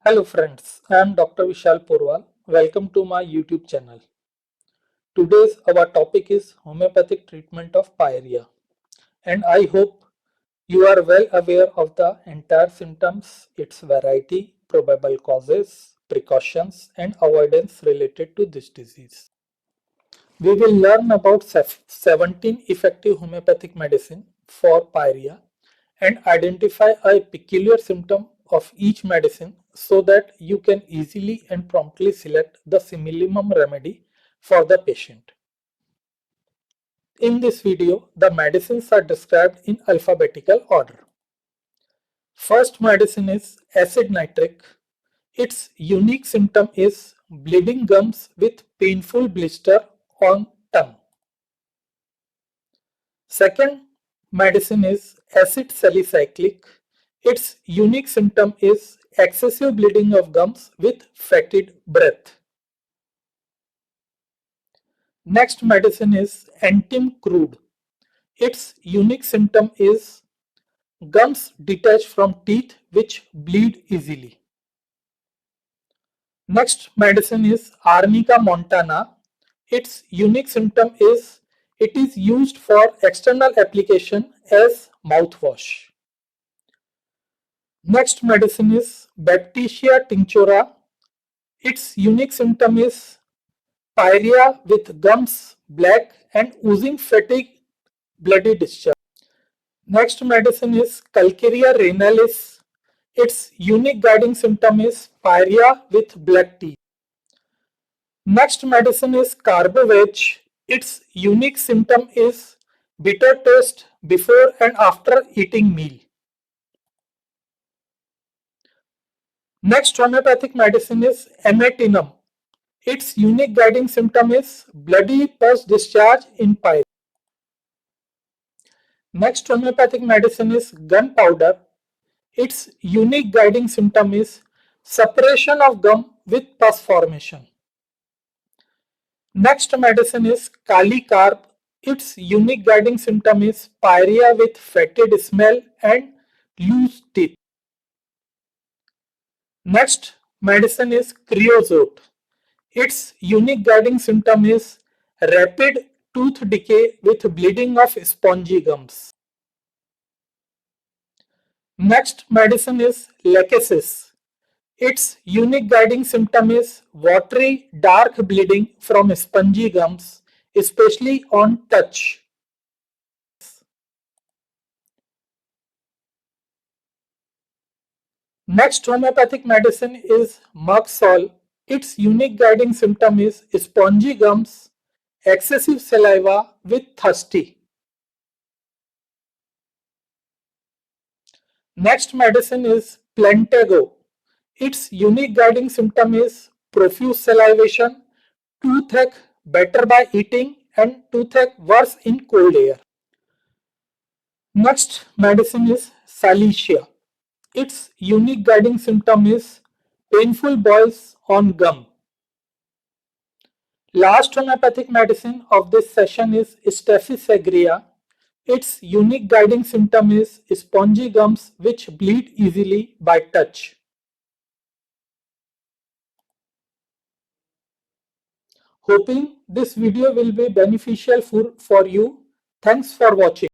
Hello friends, I am Dr. Vishal Porwall. Welcome to my YouTube channel. Today's our topic is homeopathic treatment of pyorrhea, and I hope you are well aware of the entire symptoms, its variety, probable causes, precautions and avoidance related to this disease. We will learn about 17 effective homeopathic medicine for pyorrhea and identify a peculiar symptom of each medicine so that you can easily and promptly select the minimum remedy for the patient. In this video, the medicines are described in alphabetical order. First medicine is acid nitric. Its unique symptom is bleeding gums with painful blister on tongue. Second medicine is acid salicylic. Its unique symptom is excessive bleeding of gums with fetid breath. Next medicine is antim crude. Its unique symptom is gums detached from teeth which bleed easily. Next medicine is Arnica montana. Its unique symptom is it is used for external application as mouthwash. Next medicine is Bacteria tinctura. Its unique symptom is pyorrhea with gums black and oozing fatigue bloody discharge. Next medicine is Calcarea renalis. Its unique guiding symptom is pyorrhea with black teeth. Next medicine is Carbovage. Its unique symptom is bitter taste before and after eating meal. Next homeopathic medicine is Ematinum. Its unique guiding symptom is bloody pus discharge in pyle. Next homeopathic medicine is gunpowder. Its unique guiding symptom is suppression of gum with pus formation. Next medicine is Kali carb. Its unique guiding symptom is pyorrhea with fetid smell and loose teeth. Next medicine is creosote. Its unique guiding symptom is rapid tooth decay with bleeding of spongy gums. Next medicine is lachesis. Its unique guiding symptom is watery dark bleeding from spongy gums, especially on touch. Next homeopathic medicine is Muxol. Its unique guiding symptom is spongy gums, excessive saliva with thirsty. Next medicine is Plantago. Its unique guiding symptom is profuse salivation, toothache better by eating and toothache worse in cold air. Next medicine is Salicia. Its unique guiding symptom is painful boils on gum. Last homeopathic medicine of this session is Staphylococcus aureus. Its unique guiding symptom is spongy gums which bleed easily by touch. Hoping this video will be beneficial for you. Thanks for watching.